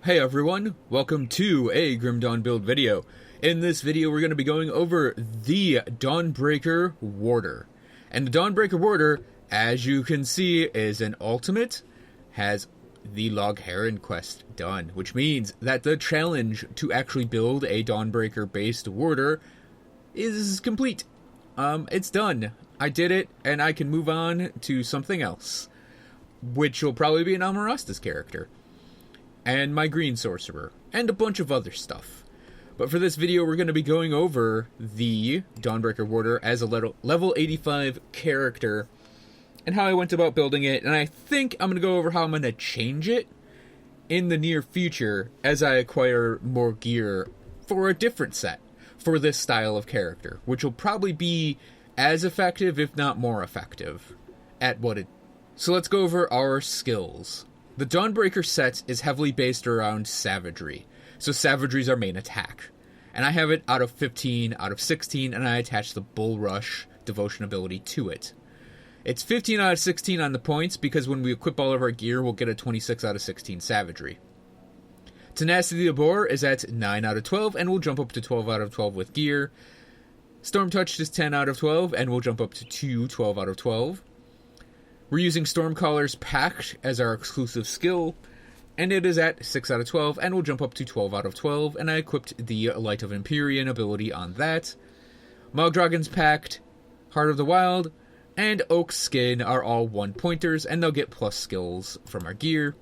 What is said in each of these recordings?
Hey everyone, welcome to a Grim Dawn build video. In this video we're going to be going over the Dawnbreaker Warder. And the Dawnbreaker Warder, as you can see, is an ultimate, has the Log Heron quest done, which means that the challenge to actually build a Dawnbreaker based warder is complete. It's done. I did it, and I can move on to something else, which will probably be an Amarastas character, and my green sorcerer, and a bunch of other stuff. But for this video, we're going to be going over the Dawnbreaker Warder as a level 85 character, and how I went about building it, and I think I'm going to go over how I'm going to change it in the near future as I acquire more gear for a different set for this style of character, which will probably be as effective, if not more effective, at what it... So let's go over our skills. The Dawnbreaker set is heavily based around savagery, so savagery is our main attack. And I have it out of 15 out of 16, and I attach the Bull Rush devotion ability to it. It's 15 out of 16 on the points, because when we equip all of our gear, we'll get a 26 out of 16 savagery. Tenacity of the Boar is at 9 out of 12, and we'll jump up to 12 out of 12 with gear. Storm Touch is 10 out of 12, and we'll jump up to 12 out of 12. We're using Stormcaller's Pact as our exclusive skill, and it is at 6 out of 12, and we'll jump up to 12 out of 12, and I equipped the Light of Empyrean ability on that. Mogdragon's Pact, Heart of the Wild, and Oak Skin are all 1-pointers, and they'll get plus skills from our gear.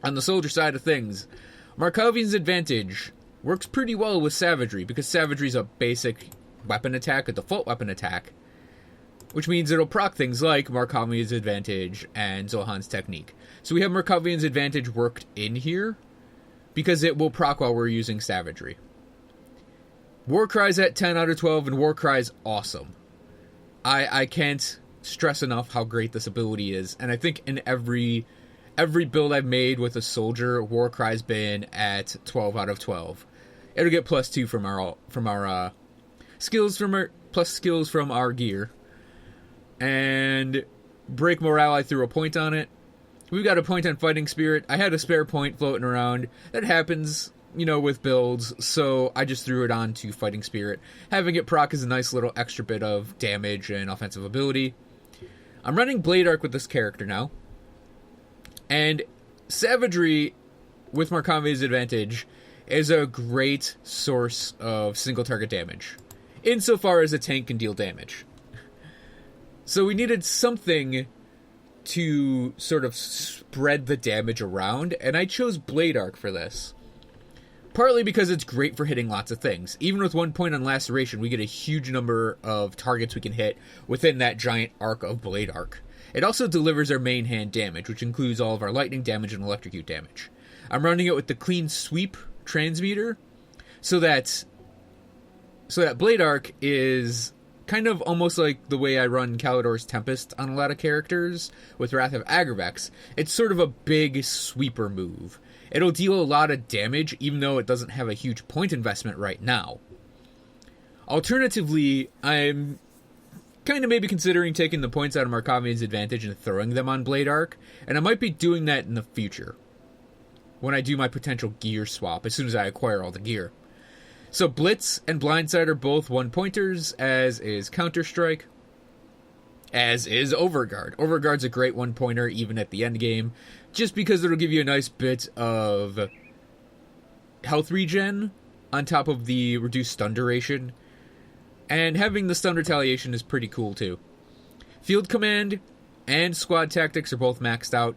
On the soldier side of things, Markovian's Advantage works pretty well with savagery, because savagery is a basic weapon attack, a default weapon attack, which means it'll proc things like Markovian's Advantage and Zohan's Technique. So we have Markovian's Advantage worked in here, because it will proc while we're using savagery. Warcry's at 10 out of 12, and Warcry's awesome. I can't stress enough how great this ability is, and I think in every build I've made with a soldier, Warcry's been at 12 out of 12. It'll get plus 2 from our skills from our gear. And Break Morale, I threw a point on it. We've got a point on Fighting Spirit. I had a spare point floating around. That happens, you know, with builds, so I just threw it on to Fighting Spirit. Having it proc is a nice little extra bit of damage and offensive ability. I'm running Blade Arc with this character now. And savagery with Markovian's Advantage is a great source of single target damage, insofar as a tank can deal damage. So we needed something to sort of spread the damage around, and I chose Blade Arc for this. Partly because it's great for hitting lots of things. Even with 1 point on Laceration, we get a huge number of targets we can hit within that giant arc of Blade Arc. It also delivers our main hand damage, which includes all of our lightning damage and electrocute damage. I'm running it with the Clean Sweep transmitter, so that Blade Arc is kind of almost like the way I run Kalidor's Tempest on a lot of characters with Wrath of Agravax. It's sort of a big sweeper move. It'll deal a lot of damage, even though it doesn't have a huge point investment right now. Alternatively, I'm kind of maybe considering taking the points out of Markovian's Advantage and throwing them on Blade Arc, and I might be doing that in the future, when I do my potential gear swap, as soon as I acquire all the gear. So Blitz and Blindside are both 1-pointers, as is Counter-Strike, as is Overguard. Overguard's a great 1-pointer, even at the end game, just because it'll give you a nice bit of health regen on top of the reduced stun duration. And having the stun retaliation is pretty cool too. Field Command and Squad Tactics are both maxed out.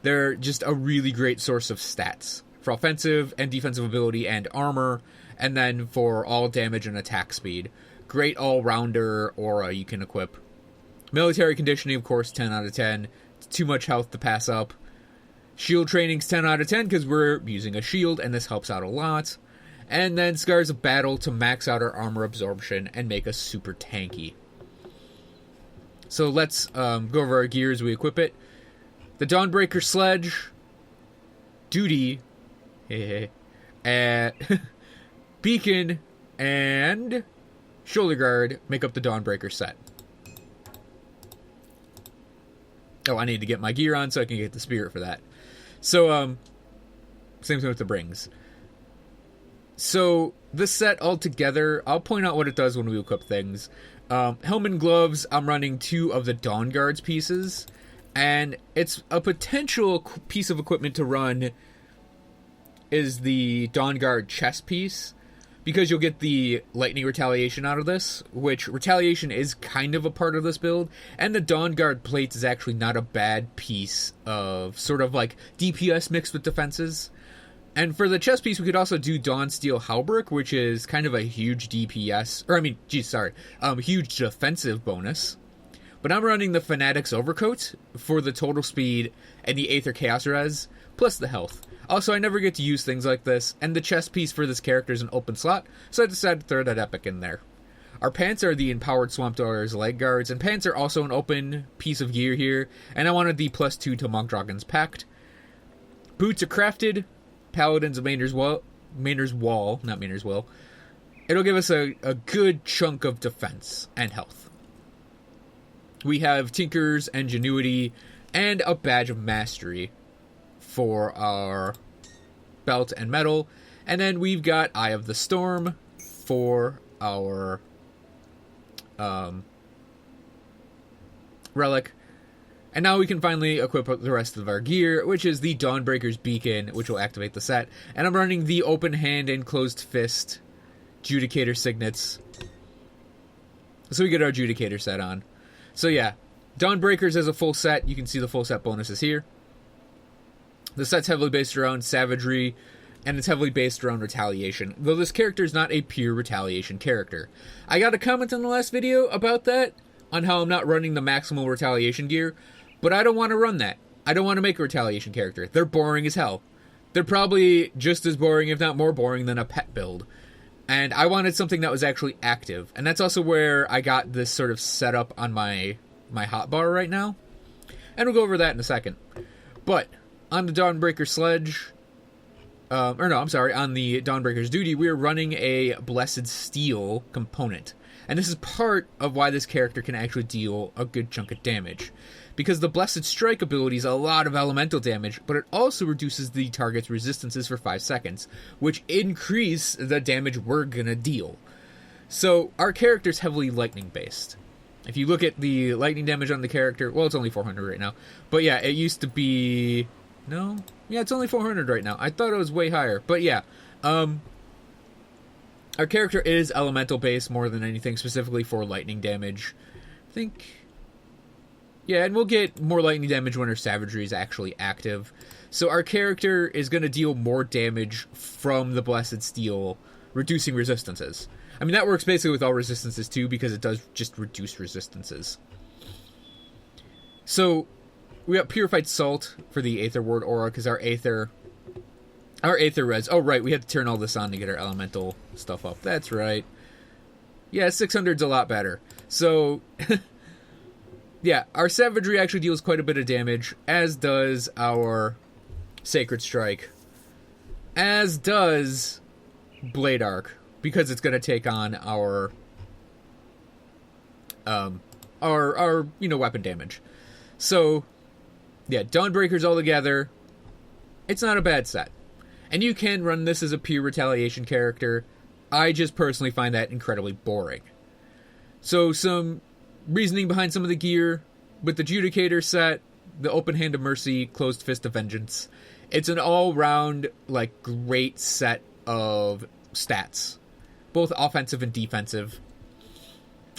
They're just a really great source of stats for offensive and defensive ability and armor, and then for all damage and attack speed. Great all-rounder aura you can equip. Military Conditioning, of course, 10 out of 10. It's too much health to pass up. Shield Training's 10 out of 10 because we're using a shield, and this helps out a lot. And then Scars of Battle to max out our armor absorption and make us super tanky. So let's go over our gear as we equip it. The Dawnbreaker Sledge, Duty, Beacon, and Shoulder Guard make up the Dawnbreaker set. Oh, I need to get my gear on so I can get the spirit for that. So Same thing with the rings. So this set altogether, I'll point out what it does when we equip things. Helmet and gloves, I'm running 2 of the Dawn Guards pieces, and it's a potential piece of equipment to run is the Dawn Guard chest piece, because you'll get the lightning retaliation out of this, which retaliation is kind of a part of this build, and the Dawn Guard plates is actually not a bad piece of sort of like DPS mixed with defenses. And for the chest piece, we could also do Dawn Steel Halberd, which is kind of a huge DPS, huge defensive bonus. But I'm running the Fanatic's Overcoat for the total speed and the Aether Chaos Res, plus the health. Also, I never get to use things like this, and the chest piece for this character is an open slot, so I decided to throw that epic in there. Our pants are the Empowered Swamp Dweller's Leg Guards, and pants are also an open piece of gear here, and I wanted the +2 to Monk Dragon's Pact. Boots are crafted. Paladins of Maynard's Wall, not Maynard's Will. It'll give us a good chunk of defense and health. We have Tinker's Ingenuity and a Badge of Mastery for our belt and medal. And then we've got Eye of the Storm for our relic. And now we can finally equip the rest of our gear, which is the Dawnbreaker's Beacon, which will activate the set. And I'm running the Open Hand and Closed Fist Judicator Signets, so we get our Judicator set on. So yeah, Dawnbreakers as a full set. You can see the full set bonuses here. The set's heavily based around savagery, and it's heavily based around retaliation, though this character is not a pure retaliation character. I got a comment in the last video about that, on how I'm not running the maximal retaliation gear. But I don't want to run that. I don't want to make a retaliation character. They're boring as hell. They're probably just as boring, if not more boring, than a pet build. And I wanted something that was actually active. And that's also where I got this sort of setup on my hotbar right now. And we'll go over that in a second. But on the Dawnbreaker Sledge, on the Dawnbreaker's Duty, we're running a Blessed Steel component. And this is part of why this character can actually deal a good chunk of damage. Because the Blessed Strike ability is a lot of elemental damage, but it also reduces the target's resistances for 5 seconds, which increase the damage we're gonna deal. So our character's heavily lightning based. If you look at the lightning damage on the character, well, it's only 400 right now. But yeah, it used to be... No? Yeah, it's only 400 right now. I thought it was way higher. But yeah, our character is elemental based more than anything, specifically for lightning damage. I think... Yeah, and we'll get more lightning damage when our savagery is actually active. So our character is going to deal more damage from the Blessed Steel, reducing resistances. I mean, that works basically with all resistances too, because it does just reduce resistances. So, we got Purified Salt for the Aether Ward Aura, because our Aether res... Oh, right, we had to turn all this on to get our elemental stuff up. That's right. Yeah, 600's a lot better. So... Yeah, our Savagery actually deals quite a bit of damage, as does our Sacred Strike. As does Blade Arc, because it's going to take on our weapon damage. So, yeah, Dawnbreakers all together, it's not a bad set. And you can run this as a pure retaliation character. I just personally find that incredibly boring. So, some reasoning behind some of the gear with the Judicator set, the Open Hand of Mercy, Closed Fist of Vengeance. It's an all-round, great set of stats, both offensive and defensive.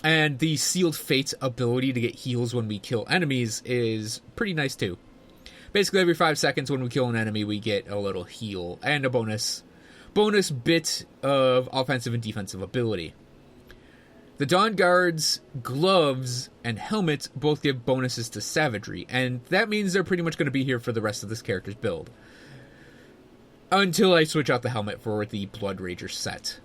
And the Sealed Fate's ability to get heals when we kill enemies is pretty nice too. Basically, every 5 seconds when we kill an enemy, we get a little heal and a bonus bit of offensive and defensive ability. The Dawn Guard's gloves and helmets both give bonuses to savagery, and that means they're pretty much going to be here for the rest of this character's build. Until I switch out the helmet for the Blood Rager set.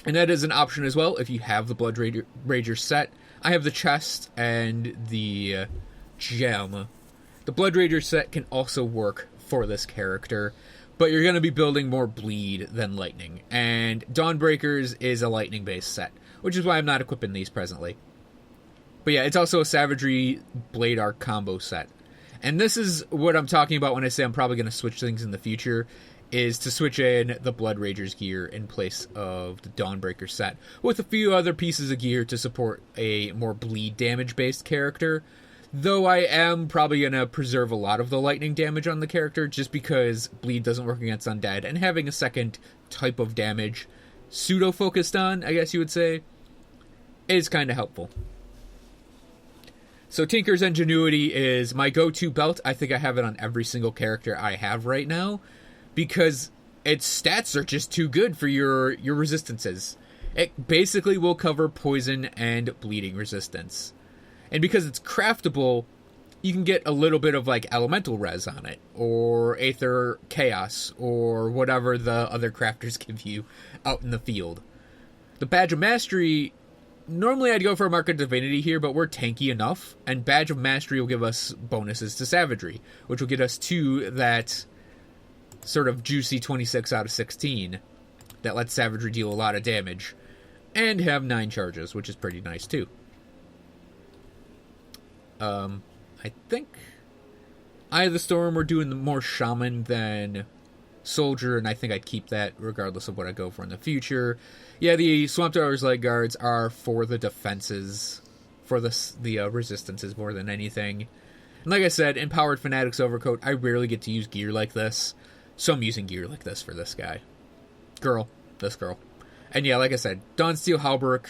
And that is an option as well if you have the Blood Rager set. I have the chest and the gem. The Blood Rager set can also work for this character, but you're going to be building more bleed than lightning. And Dawnbreakers is a lightning-based set, which is why I'm not equipping these presently. But yeah, it's also a Savagery Blade Arc combo set. And this is what I'm talking about when I say I'm probably going to switch things in the future, is to switch in the Blood Rager's gear in place of the Dawnbreaker set, with a few other pieces of gear to support a more bleed damage-based character. Though I am probably going to preserve a lot of the lightning damage on the character, just because bleed doesn't work against undead, and having a second type of damage pseudo-focused on, I guess you would say, is kind of helpful. So Tinker's Ingenuity is my go-to belt. I think I have it on every single character I have right now, because its stats are just too good for your resistances. It basically will cover poison and bleeding resistance. And because it's craftable, you can get a little bit of like elemental res on it, or Aether Chaos, or whatever the other crafters give you out in the field. The Badge of Mastery, normally I'd go for a Mark of Divinity here, but we're tanky enough, and Badge of Mastery will give us bonuses to Savagery, which will get us to that sort of juicy 26 out of 16 that lets Savagery deal a lot of damage, and have 9 charges, which is pretty nice too. I think Eye of the Storm, we're doing more Shaman than Soldier, and I think I'd keep that regardless of what I go for in the future. Yeah, the Swamp Dweller's Leg Guards are for the defenses, for the resistances more than anything. And like I said, Empowered Fanatic's Overcoat, I rarely get to use gear like this, so I'm using gear like this for this guy. This girl. And yeah, like I said, Dawn Steel Halberd,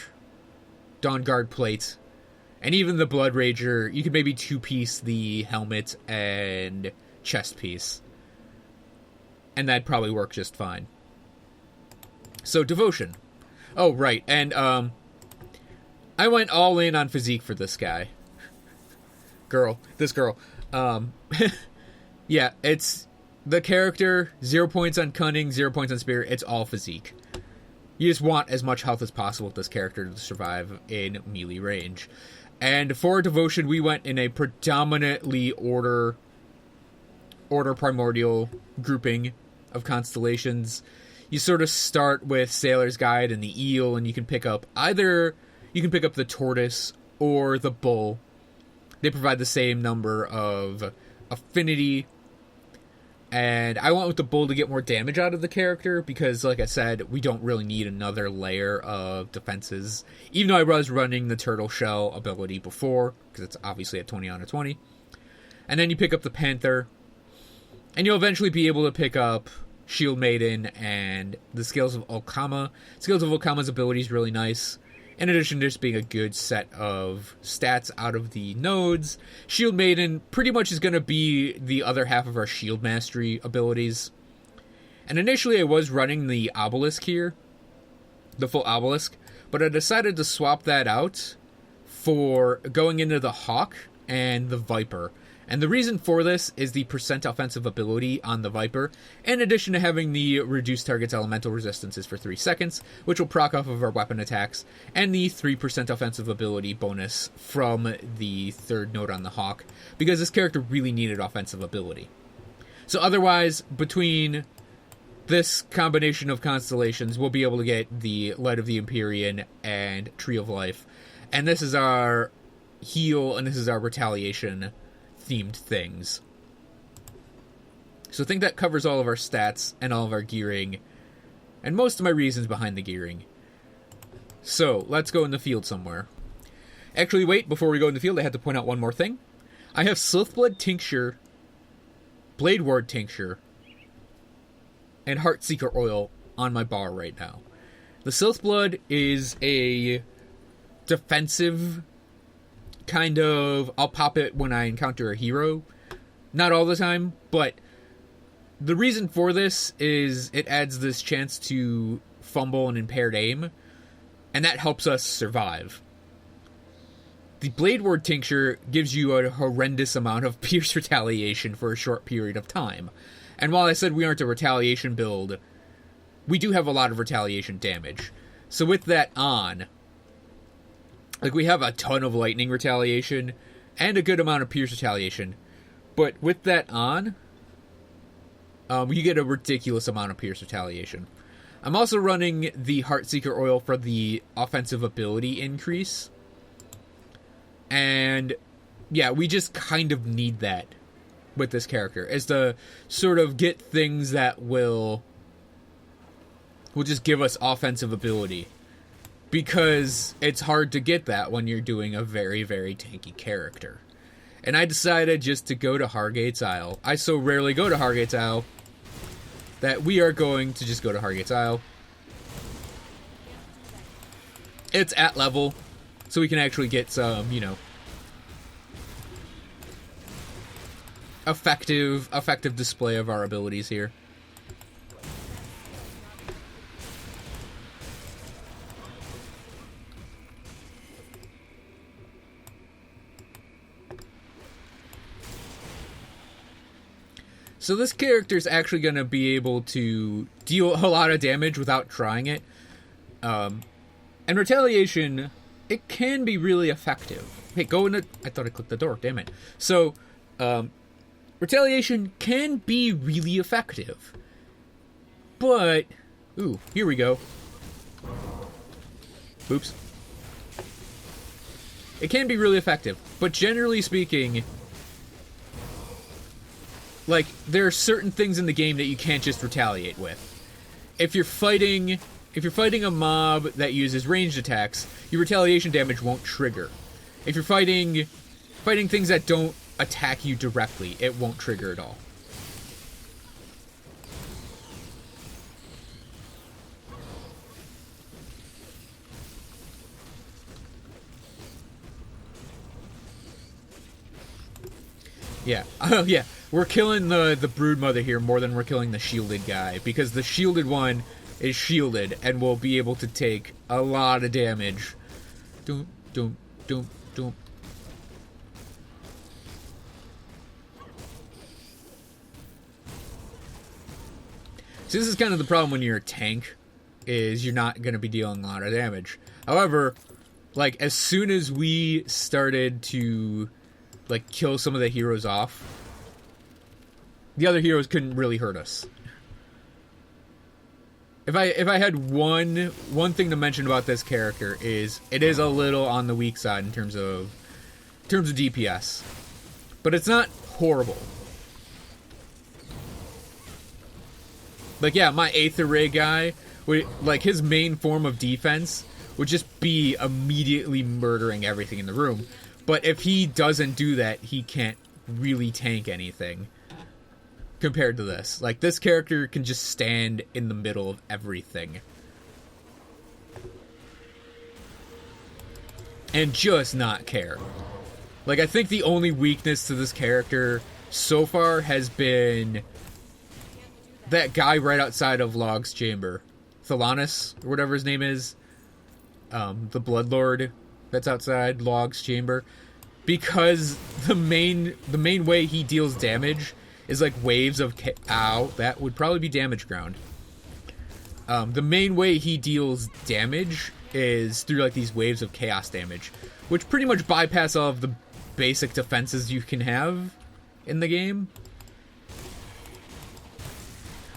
Dawn Guard Plate, and even the Blood Rager, you could maybe 2-piece the helmet and chest piece. And that'd probably work just fine. So, Devotion. Oh, right, and I went all in on physique for this guy. This girl. Yeah, it's the character, 0 points on Cunning, 0 points on Spirit, it's all physique. You just want as much health as possible with this character to survive in melee range. And for Devotion, we went in a predominantly Order Primordial grouping of constellations. You sort of start with Sailor's Guide and the Eel, and you can pick up the Tortoise or the Bull. They provide the same number of affinity. And I went with the Bull to get more damage out of the character because, like I said, we don't really need another layer of defenses. Even though I was running the Turtle Shell ability before, because it's obviously at 20 out of 20. And then you pick up the Panther, and you'll eventually be able to pick up Shield Maiden and the Scales of Okama. Scales of Okama's ability is really nice. In addition to just being a good set of stats out of the nodes, Shield Maiden pretty much is going to be the other half of our Shield Mastery abilities. And initially I was running the Obelisk here, the full Obelisk, but I decided to swap that out for going into the Hawk and the Viper. And the reason for this is the percent offensive ability on the Viper, in addition to having the reduced target's elemental resistances for 3 seconds, which will proc off of our weapon attacks, and the 3% offensive ability bonus from the third node on the Hawk, because this character really needed offensive ability. So otherwise, between this combination of constellations, we'll be able to get the Light of the Empyrean and Tree of Life, and this is our heal, and this is our retaliation themed things. So I think that covers all of our stats and all of our gearing and most of my reasons behind the gearing. So let's go in the field somewhere. Actually, wait, before we go in the field, I have to point out one more thing. I have Slithblood Tincture, Blade Ward Tincture, and Heartseeker Oil on my bar right now. The Slithblood is a defensive kind of, I'll pop it when I encounter a hero. Not all the time, but the reason for this is it adds this chance to fumble and impaired aim, and that helps us survive. The Blade Ward Tincture gives you a horrendous amount of Pierce Retaliation for a short period of time. And while I said we aren't a retaliation build, we do have a lot of retaliation damage. So with that on, like, we have a ton of lightning retaliation and a good amount of pierce retaliation. But with that on, you get a ridiculous amount of pierce retaliation. I'm also running the Heartseeker Oil for the offensive ability increase. And yeah, we just kind of need that with this character, is to sort of get things that will just give us offensive ability. Because it's hard to get that when you're doing a very, very tanky character. And I decided just to go to Hargate's Isle. I so rarely go to Hargate's Isle that we are going to just go to Hargate's Isle. It's at level, so we can actually get some, you know, effective display of our abilities here. So this character is actually going to be able to deal a lot of damage without trying it. And Retaliation, it can be really effective. Hey, go in the... I thought I clicked the door, damn it. So, Retaliation can be really effective. But... Ooh, here we go. Oops. It can be really effective, but generally speaking... Like, there are certain things in the game that you can't just retaliate with. If you're fighting a mob that uses ranged attacks, your retaliation damage won't trigger. If you're fighting things that don't attack you directly, it won't trigger at all. Yeah. Oh, yeah. We're killing the brood mother here more than we're killing the shielded guy, because the shielded one is shielded and will be able to take a lot of damage. Doom, doom, doom, doom. So this is kind of the problem when you're a tank, is you're not going to be dealing a lot of damage. However, like, as soon as we started to, like, kill some of the heroes off, the other heroes couldn't really hurt us. If I had one thing to mention about this character, is it is a little on the weak side in terms of DPS, but it's not horrible. Like, yeah, my Aether Ray guy, like, his main form of defense would just be immediately murdering everything in the room. But if he doesn't do that, he can't really tank anything. Compared to this. Like, this character can just stand in the middle of everything. And just not care. Like, I think the only weakness to this character so far has been that guy right outside of Log's chamber. Thalanis, or whatever his name is. The Bloodlord that's outside Log's chamber. Because the main way he deals damage is like waves of... Ow, that would probably be damage ground. The main way he deals damage is through like these waves of chaos damage, which pretty much bypass all of the basic defenses you can have in the game.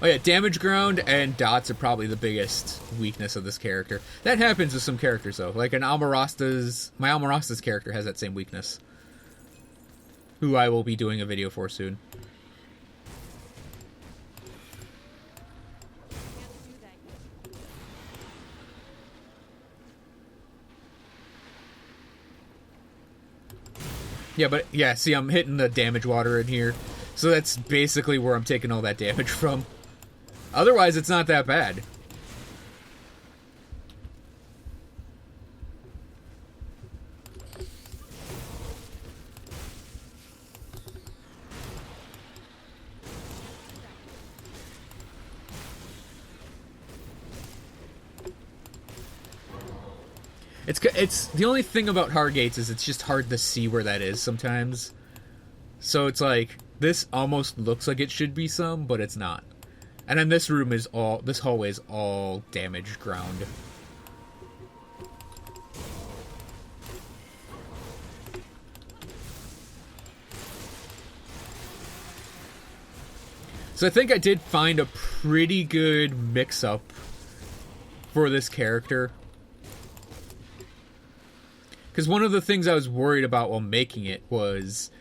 Oh yeah, damage ground and dots are probably the biggest weakness of this character. That happens with some characters though. Like my Almarasta's character has that same weakness, who I will be doing a video for soon. Yeah, but, yeah, see, I'm hitting the damage water in here. So that's basically where I'm taking all that damage from. Otherwise, it's not that bad. It's the only thing about Hargates is it's just hard to see where that is sometimes. So it's like, this almost looks like it should be some, but it's not. And then this hallway is all damaged ground. So I think I did find a pretty good mix-up for this character. Because one of the things I was worried about while making it was,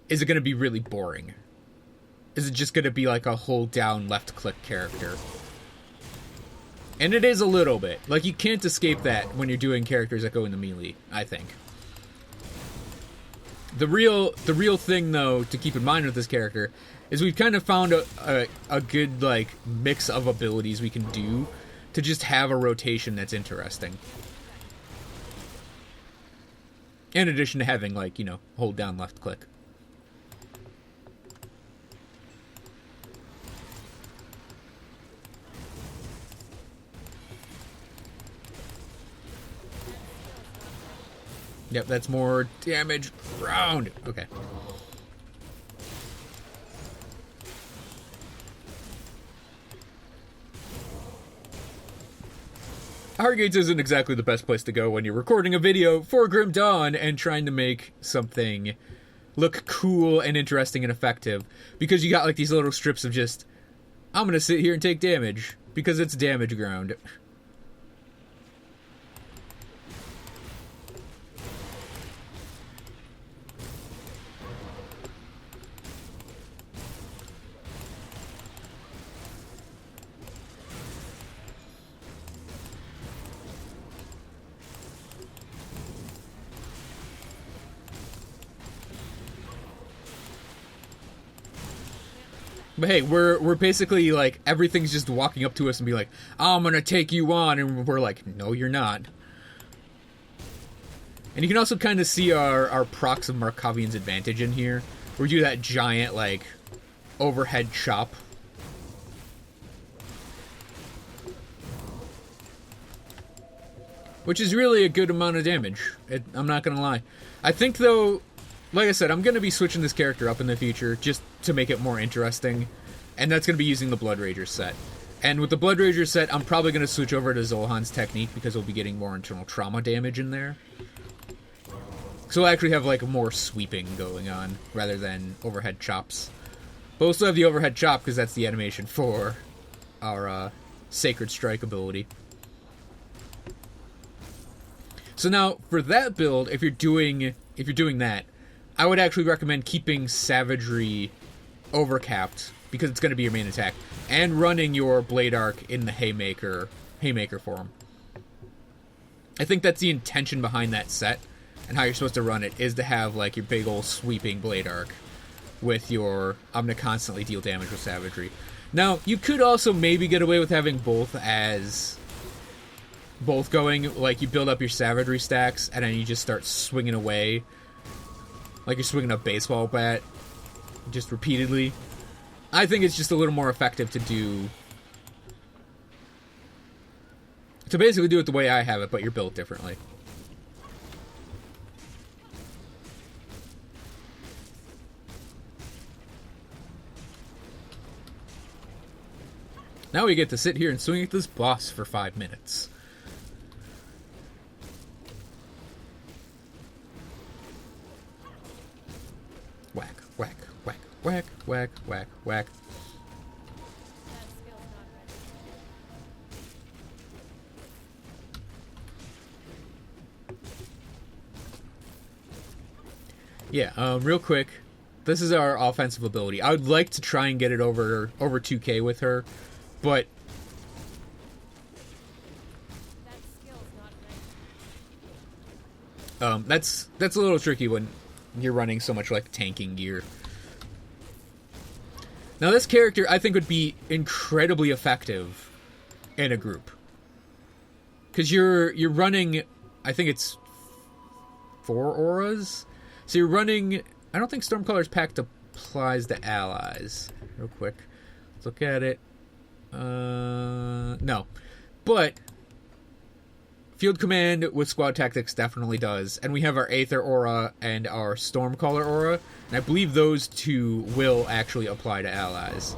is it going to be really boring? is it just going to be like a hold down left click character. And it is a little bit. Like, you can't escape that when you're doing characters that go into melee, I think. The real thing, though, to keep in mind with this character is we've kind of found a good, like, mix of abilities we can do to just have a rotation that's interesting. In addition to having, like, you know, hold down left click. Yep, that's more damage round. Okay. Heartgates isn't exactly the best place to go when you're recording a video for Grim Dawn and trying to make something look cool and interesting and effective, because you got like these little strips of just, I'm gonna sit here and take damage because it's damage ground. But hey, we're basically like, everything's just walking up to us and be like, I'm gonna take you on, and we're like, no, you're not. And you can also kind of see our procs of Markovian's advantage in here. We do that giant, like, overhead chop. Which is really a good amount of damage. I'm not gonna lie. I think, though, like I said, I'm going to be switching this character up in the future just to make it more interesting. And that's going to be using the Blood Rager set. And with the Blood Rager set, I'm probably going to switch over to Zolhan's technique because we'll be getting more internal trauma damage in there. So we'll actually have like more sweeping going on rather than overhead chops. But we'll still have the overhead chop because that's the animation for our Sacred Strike ability. So now, for that build, if you're doing that, I would actually recommend keeping Savagery overcapped, because it's going to be your main attack, and running your Blade Arc in the Haymaker form. I think that's the intention behind that set, and how you're supposed to run it, is to have like your big old sweeping Blade Arc with your, I'm going to constantly deal damage with Savagery. Now, you could also maybe get away with having both going, like you build up your Savagery stacks, and then you just start swinging away like you're swinging a baseball bat, just repeatedly. I think it's just a little more effective to basically do it the way I have it, but you're built differently. Now we get to sit here and swing at this boss for 5 minutes. Whack, whack, whack, whack, whack, whack, whack. Yeah, real quick, this is our offensive ability. I would like to try and get it over 2k with her, but that's a little tricky when you're running so much like tanking gear. Now this character I think would be incredibly effective in a group, because you're running, I think it's 4 auras, so you're running. I don't think Stormcaller's Pact applies to allies. Real quick, let's look at it. No, but Field Command with Squad Tactics definitely does. And we have our Aether Aura and our Stormcaller Aura. And I believe those two will actually apply to allies.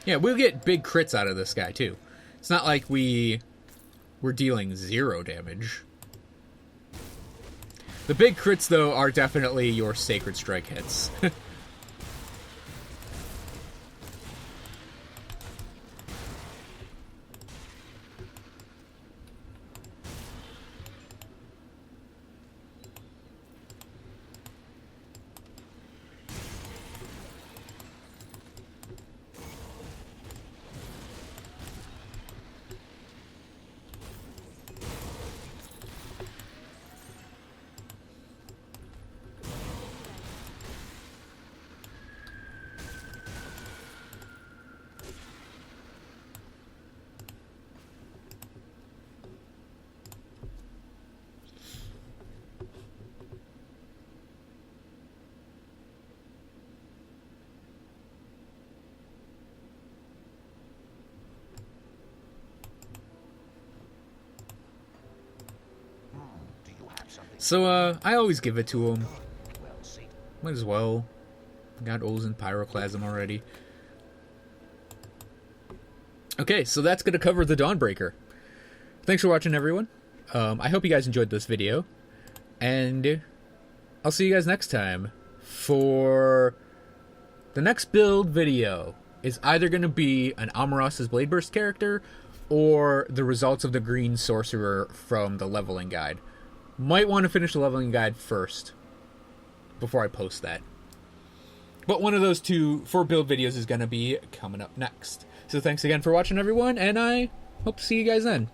Yeah, we'll get big crits out of this guy, too. It's not like we're dealing 0 damage. The big crits, though, are definitely your Sacred Strike hits. So, I always give it to him. Might as well. Got Olsen Pyroclasm already. Okay, so that's going to cover the Dawnbreaker. Thanks for watching, everyone. I hope you guys enjoyed this video. And I'll see you guys next time for the next build video. Is either going to be an Amaros's Blade Burst character or the results of the Green Sorcerer from the leveling guide. Might want to finish the leveling guide first before I post that. But one of those 4 build videos is going to be coming up next. So thanks again for watching, everyone, and I hope to see you guys then.